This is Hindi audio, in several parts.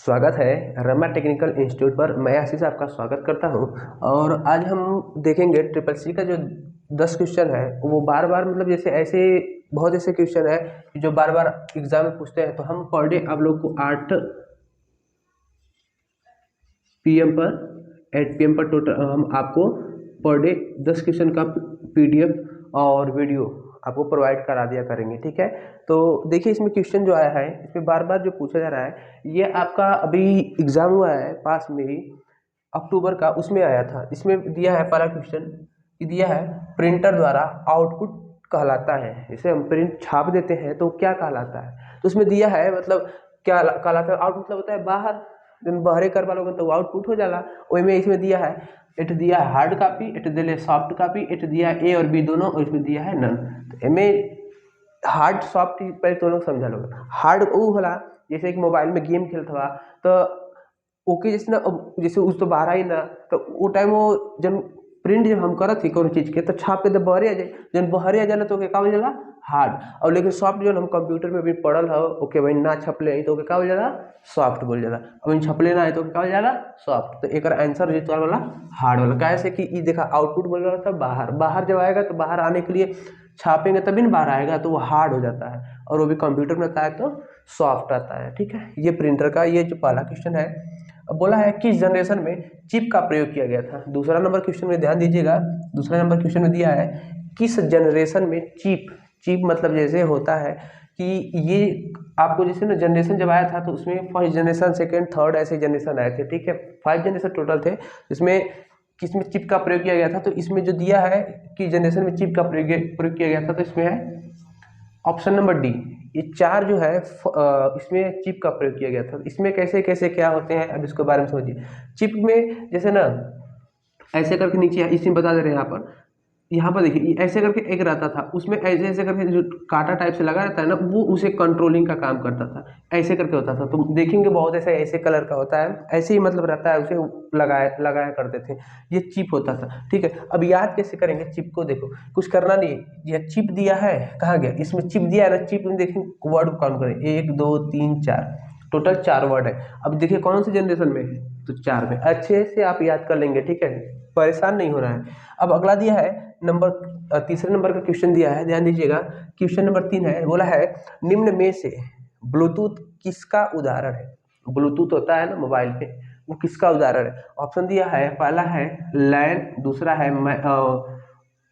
स्वागत है रमा टेक्निकल इंस्टीट्यूट पर। मैं आशीष आपका स्वागत करता हूं। और आज हम देखेंगे ट्रिपल सी का जो 10 क्वेश्चन है वो बार बार मतलब जैसे ऐसे बहुत ऐसे क्वेश्चन है जो बार बार एग्जाम में पूछते हैं। तो हम पर डे आप लोग को 8 PM पर 8 PM पर टोटल हम आपको पर डे 10 क्वेश्चन का PDF और वीडियो आपको प्रोवाइड करा दिया करेंगे, ठीक है। तो देखिए इसमें क्वेश्चन जो आया है इसमें बार बार जो पूछा जा रहा है ये आपका अभी एग्जाम हुआ है पास में ही अक्टूबर का, उसमें आया था। इसमें दिया है पहला क्वेश्चन दिया है प्रिंटर द्वारा आउटपुट कहलाता है। जैसे हम प्रिंट छाप देते हैं तो क्या कहलाता है, तो उसमें दिया है मतलब क्या कहलाता है। आउट मतलब होता है बाहर, जब बाहरे कर वालोगे तो आउटपुट हो जाला। वही में इसमें दिया है इट दिया है हार्ड कापी, इट दिले सॉफ्ट कापी, इट दिया है A और B दोनों, और इसमें दिया है नन। तो एमें हार्ड सॉफ्ट पहले तो लोग समझा लोग। हार्ड वो होला जैसे एक मोबाइल में गेम खेलत बा तो ओके जैसे ना, जैसे उस तो बाहर आई ना तो वो टाइम वो जब प्रिंट जब हम करत थी कोनो चीज के तो छाप के जब बहरे आ जाए, जब बहरे आ जाला तो ओके का हो जाला हार्ड। और लेकिन सॉफ्ट जो हम कंप्यूटर में भी पढ़ल हो ओके भाई ना छपले तो ओके का हो जाला सॉफ्ट बोल जाला। अब छपले ना है तो का हो जाला सॉफ्ट। तो एक आंसर जो वाला हार्ड वाला कैसे कि ये देखा आउटपुट बोल रहा था बाहर, बाहर जब आएगा तो बाहर आने के लिए छापेंगे तभी ना बाहर आएगा तो वो हार्ड हो जाता है। और वो भी कंप्यूटर में आता है तो सॉफ्ट आता है, ठीक है। ये प्रिंटर का ये जो पहला क्वेश्चन है। अब बोला है किस जनरेशन में चिप का प्रयोग किया गया था। दूसरा नंबर क्वेश्चन में ध्यान दीजिएगा, दूसरा नंबर क्वेश्चन में दिया है किस जनरेशन में चिप, चिप मतलब जैसे होता है कि ये आपको जैसे ना जनरेशन जब आया था तो उसमें फर्स्ट जनरेशन सेकंड थर्ड ऐसे जनरेशन आए थे, ठीक है। 5 जनरेशन टोटल थे। इसमें किसमें चिप का प्रयोग किया गया था, तो इसमें जो दिया है कि जनरेशन में चिप का प्रयोग किया गया था तो इसमें है ऑप्शन नंबर डी। ये 4 जो है इसमें चिप का प्रयोग किया गया था। इसमें कैसे कैसे क्या होते हैं अब इसके बारे में समझिए। चिप में जैसे ना ऐसे करके नीचे इसी में बता दे रहे हैं यहाँ पर देखिए ऐसे करके एक रहता था, उसमें ऐसे ऐसे करके जो कांटा टाइप से लगा रहता है ना वो उसे कंट्रोलिंग का काम करता था। ऐसे करके होता था, तो देखेंगे बहुत ऐसे ऐसे कलर का होता है, ऐसे ही मतलब रहता है, उसे लगाया लगाया करते थे। ये चिप होता था, ठीक है। अब याद कैसे करेंगे चिप को, देखो कुछ करना नहीं। यह चिप दिया है, कहाँ गया, इसमें चिप दिया है ना, चिप में देखें वर्ड काउंट करें 1 2 3 4, टोटल 4 वर्ड है। अब देखिए कौन से जनरेशन में है, तो 4 में। अच्छे से आप याद कर लेंगे, ठीक है, परेशान नहीं होना है। अब अगला दिया है नंबर तीसरे नंबर का क्वेश्चन दिया है, ध्यान दीजिएगा। क्वेश्चन नंबर 3 है, बोला है निम्न में से ब्लूटूथ किसका उदाहरण है। ब्लूटूथ होता है ना मोबाइल पे, वो किसका उदाहरण है। ऑप्शन दिया है, पहला है लैन, दूसरा है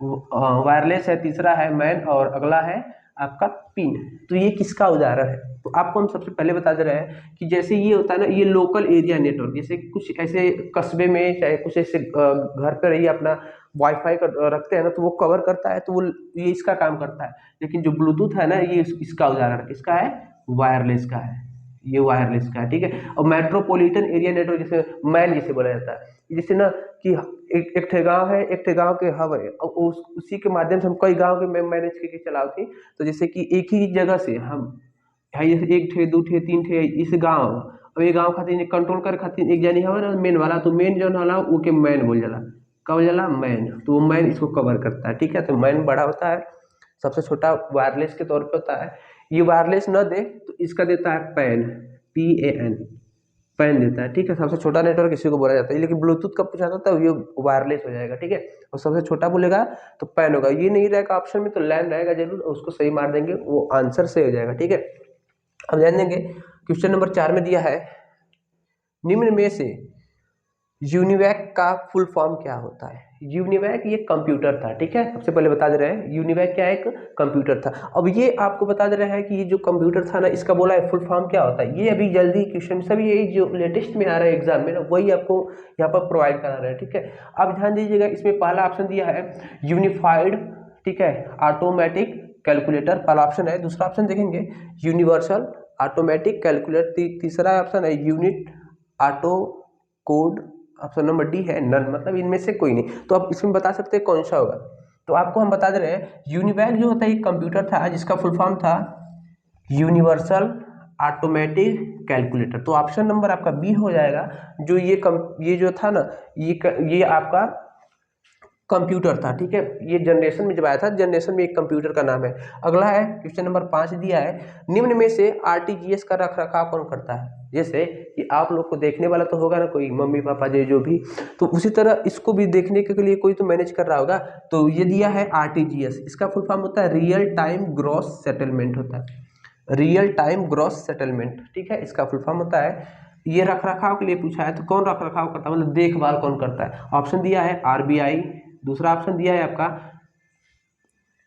वायरलेस है, तीसरा है मैन और अगला है आपका पिन। तो ये किसका उदाहरण है, तो आपको हम सबसे पहले बता दे रहे हैं कि जैसे ये होता है ना, ये लोकल एरिया नेटवर्क, जैसे कुछ ऐसे कस्बे में चाहे कुछ ऐसे घर पर रहिए अपना वाईफाई रखते हैं ना तो वो कवर करता है, तो वो ये इसका काम करता है। लेकिन जो ब्लूटूथ है ना ये इसका उदाहरण किसका है, वायरलेस का है, ये वायरलेस का है, ठीक है। और मेट्रोपॉलिटन एरिया नेटवर्क जैसे मैन जिसे बोला जाता है, जैसे ना कि एक ठे गाँव है, एक ठे गाँव के हब है, और उसी के माध्यम से हम कई गाँव के मैनेज करके चलाओ थी। तो जैसे कि एक ही जगह से हम है, जैसे एक ठे दू ठे तीन ठे इस गाँव, अब ये गाँव खातिर कंट्रोल कर खातिर एक जनी हवा ना मेन वाला, तो मेन जो होला वो के मैन बोल जाला, का बोल जाला मैन। तो वो मैन इसको कवर करता है, ठीक है। तो मैन बड़ा होता है, सबसे छोटा वायरलेस के तौर पे होता है। ये वायरलेस न दे तो इसका देता है पैन, PAN, पैन देता है, ठीक है। सबसे छोटा नेटवर्क इसी को बोला जाता है। लेकिन ब्लूटूथ का पूछा जाता है ये वायरलेस हो जाएगा, ठीक है। और सबसे छोटा बोलेगा तो पैन होगा। ये नहीं रहेगा ऑप्शन में तो लैन रहेगा जरूर, उसको सही मार देंगे, वो आंसर सही हो जाएगा, ठीक है। अब ध्यान देंगे क्वेश्चन नंबर 4 में दिया है निम्न में से यूनिवैक का फुल फॉर्म क्या होता है। यूनिवैक ये कंप्यूटर था, ठीक है। सबसे पहले बता दे रहे हैं यूनिवैक क्या है, एक कंप्यूटर था। अब ये आपको बता दे रहे हैं कि ये जो कंप्यूटर था ना इसका बोला है फुल फॉर्म क्या होता है। ये अभी जल्दी क्वेश्चन सभी यही जो लेटेस्ट में आ रहा है एग्जाम में ना वही आपको यहाँ पर प्रोवाइड करा रहे हैं, ठीक है। अब ध्यान दीजिएगा इसमें पहला ऑप्शन दिया है यूनिफाइड, ठीक है, ऑटोमेटिक कैलकुलेटर, पहला ऑप्शन है। दूसरा ऑप्शन देखेंगे यूनिवर्सल ऑटोमेटिक कैलकुलेटर, तीसरा ऑप्शन है unit auto code, option number D है नन, मतलब इनमें से कोई नहीं। तो आप इसमें बता सकते हैं कौन सा होगा। तो आपको हम बता दे रहे हैं यूनिवैक जो होता है एक कंप्यूटर था जिसका फुल फॉर्म था यूनिवर्सल ऑटोमेटिक कैलकुलेटर। तो ऑप्शन नंबर आपका बी हो जाएगा। जो ये जो था ना ये आपका कंप्यूटर था, ठीक है। ये जनरेशन में जब आया था, जनरेशन में एक कंप्यूटर का नाम है। अगला है क्वेश्चन नंबर 5 दिया है, निम्न में से आरटीजीएस का रख रखाव कौन करता है। जैसे कि आप लोग को देखने वाला तो होगा ना कोई मम्मी पापा जो भी, तो उसी तरह इसको भी देखने के लिए कोई तो मैनेज कर रहा होगा। तो ये दिया है आरटीजीएस, इसका फुल फॉर्म होता है रियल टाइम ग्रॉस सेटलमेंट होता है, रियल टाइम ग्रॉस सेटलमेंट, ठीक है, इसका फुल फॉर्म होता है। ये रख रखाव के लिए पूछा है, तो कौन रख रखाव करता है, मतलब देखभाल कौन करता है। ऑप्शन दिया है आरबीआई, दूसरा ऑप्शन दिया है आपका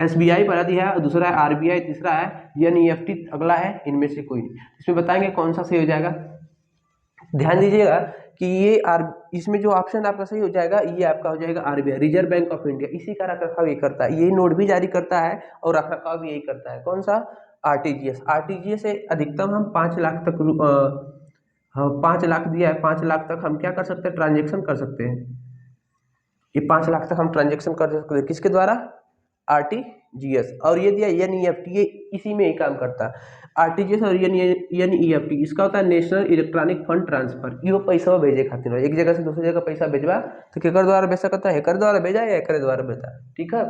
एसबीआई पहला दिया है, दूसरा है आरबीआई, तीसरा है एनईएफटी, अगला है इनमें से कोई नहीं। इसमें बताएंगे कौन सा सही हो जाएगा। ध्यान दीजिएगा कि ये इसमें जो ऑप्शन आपका सही हो जाएगा, ये आपका हो जाएगा RBI, reserve bank of India, इसी का रख रखाव ये करता है, ये नोट भी जारी करता है और रख रखाव भी यही करता है। कौन सा, आरटीजीएस। आरटीजीएस से अधिकतम हम 5 लाख तक 5 लाख दिया है, 5 लाख तक हम क्या कर सकते हैं, ट्रांजेक्शन कर सकते हैं। ये 5 लाख तक हम ट्रांजेक्शन कर सकते हैं, किसके द्वारा, आरटीजीएस। और ये दिया एनईएफटी, ये इसी में ही काम करता है। आरटीजीएस और एनईएफटी इसका होता है नेशनल इलेक्ट्रॉनिक फंड ट्रांसफर, ये वो पैसा भेजे खातिर, एक जगह से दूसरी जगह पैसा भेजवा तो केकर द्वारा भेज सकता है, हैकर द्वारा भेजा या हैकर द्वारा भेजा, ठीक है।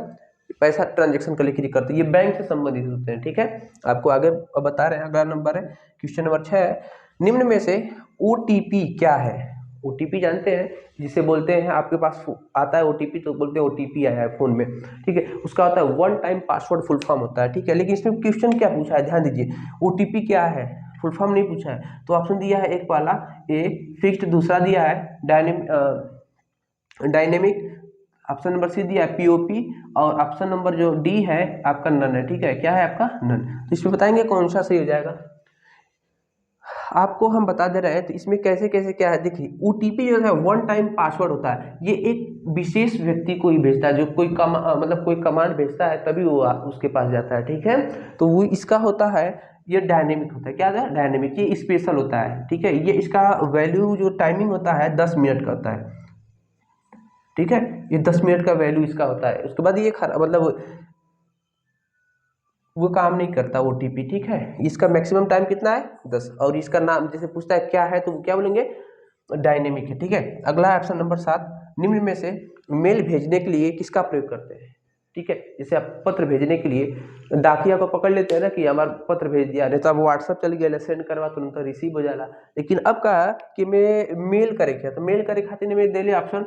पैसा ट्रांजेक्शन के लिए करते हैं, ये बैंक से संबंधित होते हैं, ठीक है। आपको आगे बता रहे हैं। अगला नंबर है क्वेश्चन नंबर 6, निम्न में से ओटीपी क्या है। ओटीपी जानते हैं, जिसे बोलते हैं आपके पास आता है ओटीपी तो बोलते हैं ओटीपी आया है फोन में, ठीक है। उसका होता है one time password, full form होता है, ठीक है। लेकिन इसमें क्वेश्चन क्या पूछा है, ध्यान दीजिए, ओटीपी क्या है, फुल फॉर्म नहीं पूछा है। तो ऑप्शन दिया है एक वाला ए फिक्स्ड, दूसरा दिया है डायनेमिक, ऑप्शन नंबर सी दिया है पीओपी, और ऑप्शन नंबर जो डी है आपका नन है, ठीक है। क्या है आपका नन। तो इसमें बताएंगे कौन सा सही हो जाएगा। आपको हम बता दे रहे हैं, तो इसमें कैसे कैसे क्या है, देखिए ओटीपी जो है वन टाइम पासवर्ड होता है, ये एक विशेष व्यक्ति को ही भेजता है, जो कोई मतलब कोई कमांड भेजता है तभी वो उसके पास जाता है, ठीक है। तो वो इसका होता है, ये डायनेमिक होता है, क्या है डायनेमिक, ये स्पेशल होता है, ठीक है। ये इसका वैल्यू जो टाइमिंग होता है 10 मिनट का होता है, ठीक है। ये 10 मिनट का वैल्यू इसका होता है। उसके बाद ये मतलब वो काम नहीं करता ओटीपी, ठीक है। इसका मैक्सिमम टाइम कितना है 10, और इसका नाम जैसे पूछता है क्या है तो वो क्या बोलेंगे, डायनेमिक है, ठीक है। अगला है ऑप्शन नंबर 7, निम्न में से मेल भेजने के लिए किसका प्रयोग करते हैं, ठीक है। जैसे आप पत्र भेजने के लिए डाकिया को पकड़ लेते हैं ना कि हमारा पत्र भेज दिया, नहीं तो अब व्हाट्सअप चल गया, सेंड करवा तुरंत रिसीव हो जाला। लेकिन अब कहा कि मैं मेल करे क्या, तो मेल करे खातिर में दे लिया option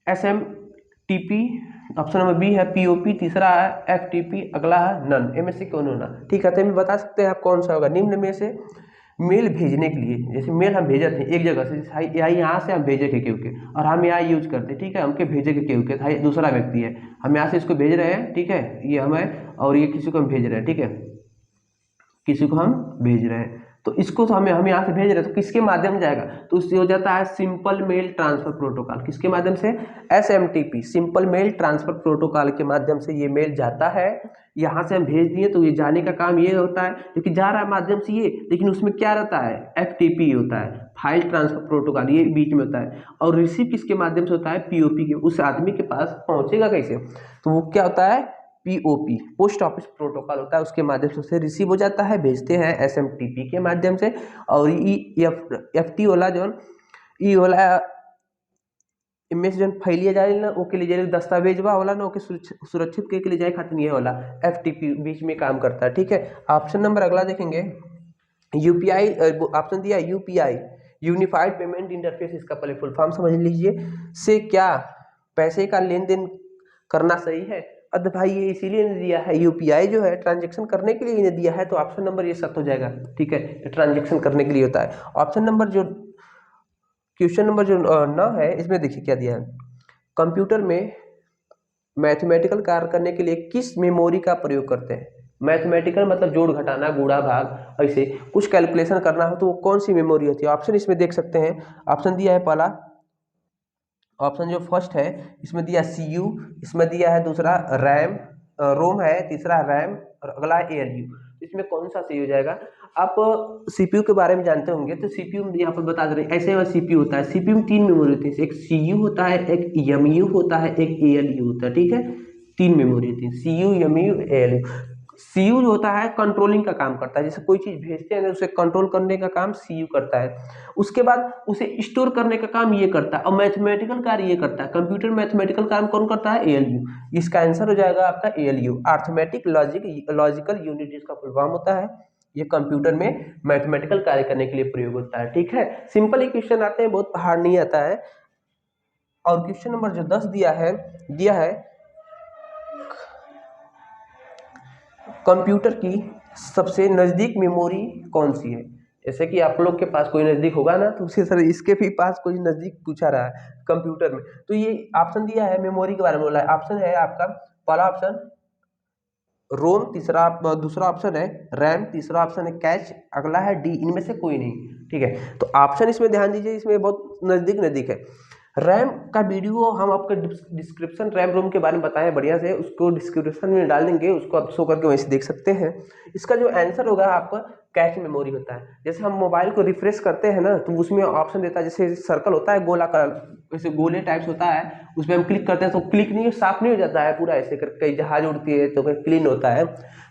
SMTP, option number B है पीओपी, तीसरा है FTP, अगला है नन, इनमें से कौन होना, ठीक है। तो मैं बता सकते हैं आप कौन सा होगा। निम्न में से मेल भेजने के लिए, जैसे मेल हम भेजते हैं एक जगह से, यहाँ से हम भेजे के केहू के, और हम यहाँ यूज करते हैं, ठीक है। हमके भेजे के केहू के था, दूसरा व्यक्ति है, हम यहाँ से इसको भेज रहे हैं, ठीक है, ये हमें, और ये किसी को हम भेज रहे हैं, ठीक है, किसी को हम भेज रहे हैं। तो इसको तो हम यहाँ से भेज रहे हैं, तो किसके माध्यम जाएगा, तो उससे हो जाता है सिंपल मेल ट्रांसफर प्रोटोकॉल। किसके माध्यम से, SMTP, simple mail transfer protocol के माध्यम से ये मेल जाता है। यहाँ से हम भेज दिए तो ये जाने का काम ये होता है, क्योंकि जा रहा है माध्यम से ये, लेकिन उसमें क्या रहता है, FTP होता है, फाइल ट्रांसफर प्रोटोकॉल, ये बीच में होता है। और रिसीव किसके माध्यम से होता है, POP के, उस आदमी के पास पहुंचेगा कैसे, तो वो क्या होता है, POP, पोस्ट ऑफिस प्रोटोकॉल होता है, उसके माध्यम से उसे रिसीव हो जाता है, भेजते हैं SMTP के माध्यम से। और FT वाला जो ई वाला इनमें से जो फैलिया जाए ना, वो के लिए जाए दस्तावेजवा वाला ना, ओके सुरक्षित के लिए जाए खातिर ये वाला FTP बीच में काम करता है, ठीक है। ऑप्शन नंबर अगला देखेंगे, UPI, ऑप्शन दिया UPI, यूनिफाइड पेमेंट इंटरफेस, इसका पहले फुल फॉर्म समझ लीजिए, से क्या पैसे का लेन देन करना सही है। अब भाई ये इसीलिए दिया है, UPI जो है ट्रांजेक्शन करने के लिए इन्हें दिया है, तो ऑप्शन नंबर ये सख्त हो जाएगा, ठीक है, ट्रांजेक्शन करने के लिए होता है। ऑप्शन नंबर जो क्वेश्चन नंबर जो 9 है, इसमें देखिए क्या दिया है, कंप्यूटर में मैथमेटिकल कार्य करने के लिए किस मेमोरी का प्रयोग करते हैं। मैथमेटिकल मतलब जोड़ घटाना गुणा भाग, ऐसे कुछ कैलकुलेशन करना हो तो वो कौन सी मेमोरी होती है। ऑप्शन इसमें देख सकते हैं, ऑप्शन दिया है पहला, ऑप्शन जो फर्स्ट है इसमें दिया CPU, इसमें दिया है दूसरा रैम, रोम है, तीसरा रैम, और अगला है ALU। इसमें कौन सा सही हो जाएगा। आप CPU के बारे में जानते होंगे, तो CPU में यहाँ पर बता दे रहे हैं, ऐसे CPU होता है, CPU में 3 मेमोरी होती है, एक CU होता है, एक MU होता है, एक ALU होता है, ठीक है। 3 मेमोरी होती है, CU, MU, ALU। सीयू जो होता है कंट्रोलिंग का काम करता है, जैसे कोई चीज़ भेजते हैं उसे कंट्रोल करने का काम सीयू करता है। उसके बाद उसे स्टोर करने का काम ये करता है, और मैथमेटिकल कार्य ये करता है। कंप्यूटर मैथमेटिकल काम कौन करता है? एएलयू। इसका आंसर हो जाएगा आपका एएलयू, अर्थमेटिक लॉजिकल यूनिट, जिसका फुल फॉर्म होता है। ये कंप्यूटर में मैथमेटिकल कार्य करने के लिए प्रयोग होता है। ठीक है, सिंपल ही क्वेश्चन आते हैं, बहुत हार्ड नहीं आता है। और क्वेश्चन नंबर जो 10 दिया है कंप्यूटर की सबसे नज़दीक मेमोरी कौन सी है? जैसे कि आप लोग के पास कोई नज़दीक होगा ना, तो उसी तरह इसके भी पास कोई नज़दीक पूछा रहा है कंप्यूटर में। तो ये ऑप्शन दिया है, मेमोरी के बारे में बोला है। ऑप्शन है आपका, पहला ऑप्शन रोम, दूसरा ऑप्शन है रैम, तीसरा ऑप्शन है कैच, अगला है डी। इनमें से कोई नहीं। ठीक है, तो ऑप्शन इसमें ध्यान दीजिए, इसमें बहुत नज़दीक है। रैम का वीडियो हम आपको डिस्क्रिप्शन रैम रोम के बारे में बताए बढ़िया से, उसको डिस्क्रिप्शन में डाल देंगे, उसको आप शो करके वहीं से देख सकते हैं। इसका जो आंसर होगा आपका कैच मेमोरी होता है। जैसे हम मोबाइल को रिफ्रेश करते हैं ना, तो उसमें ऑप्शन देता है, जैसे सर्कल होता है गोलाकार, जैसे गोले टाइप्स होता है, उस पर हम क्लिक करते हैं तो क्लिक नहीं, साफ नहीं हो जाता है पूरा, ऐसे कर कई जहाज उड़ती है तो क्लीन होता है।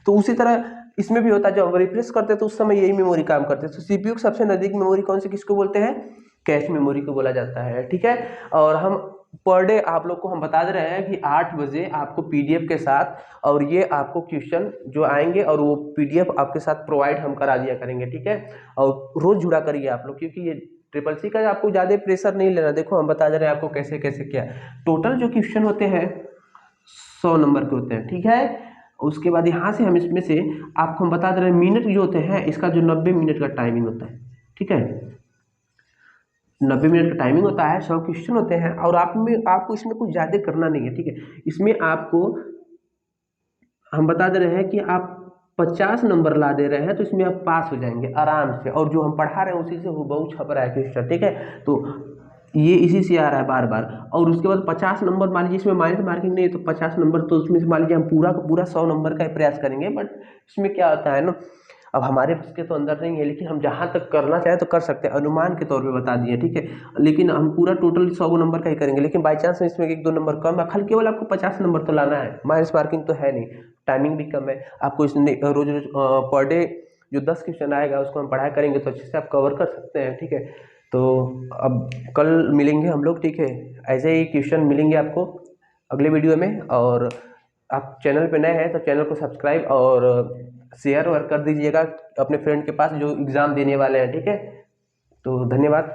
तो उसी तरह इसमें भी होता है, जब हम रिफ्रेश करते हैं तो उस समय यही मेमोरी काम करते हैं। तो सीपीयू की सबसे नज़दीक मेमोरी कौन सी, किसको बोलते हैं? कैश मेमोरी को बोला जाता है। ठीक है, और हम पर डे आप लोग को हम बता दे रहे हैं कि 8 बजे आपको पीडीएफ के साथ, और ये आपको क्वेश्चन जो आएंगे और वो पीडीएफ आपके साथ प्रोवाइड हम करा दिया करेंगे। ठीक है, और रोज जुड़ा करिए आप लोग, क्योंकि ये ट्रिपल सी का आपको ज़्यादा प्रेशर नहीं लेना। देखो हम बता दे रहे हैं आपको कैसे कैसे क्या। टोटल जो क्वेश्चन होते हैं 100 नंबर के होते हैं। ठीक है, उसके बाद यहाँ से हम इसमें से आपको हम बता दे रहे हैं मिनट जो होते हैं, इसका जो 90 मिनट का टाइमिंग होता है। ठीक है, 90 मिनट का टाइमिंग होता है, 100 क्वेश्चन होते हैं, और आपको इसमें कुछ ज़्यादा करना नहीं है। ठीक है, इसमें आपको हम बता दे रहे हैं कि आप 50 नंबर ला दे रहे हैं, तो इसमें आप पास हो जाएंगे आराम से, और जो हम पढ़ा रहे हैं उसी से हूबहू छप रहा है क्वेश्चन। ठीक है, तो ये इसी से आ रहा है बार बार। और उसके बाद 50 नंबर मान लीजिए, इसमें माइनस मार्किंग नहीं है, तो 50 नंबर तो उसमें से मान लीजिए हम पूरा का पूरा 100 नंबर का ही प्रयास करेंगे। बट इसमें क्या होता है ना, अब हमारे बस के तो अंदर नहीं है, लेकिन हम जहाँ तक करना चाहें तो कर सकते हैं, अनुमान के तौर पे बता दिए। ठीक है, लेकिन हम पूरा टोटल 100 नंबर का ही करेंगे, लेकिन बाई चांस इसमें 1-2 नंबर कम है, खाली केवल आपको 50 नंबर तो लाना है, माइनस मार्किंग तो है नहीं, टाइमिंग भी कम है। आपको इसमें रोज रोज पर डे जो 10 क्वेश्चन आएगा उसको हम पढ़ाई करेंगे तो अच्छे से आप कवर कर सकते हैं। ठीक है, तो अब कल मिलेंगे हम लोग। ठीक है, ऐसे ही क्वेश्चन मिलेंगे आपको अगले वीडियो में। और आप चैनल पे नए हैं तो चैनल को सब्सक्राइब और शेयर कर दीजिएगा अपने फ्रेंड के पास जो एग्ज़ाम देने वाले हैं। ठीक है, तो धन्यवाद।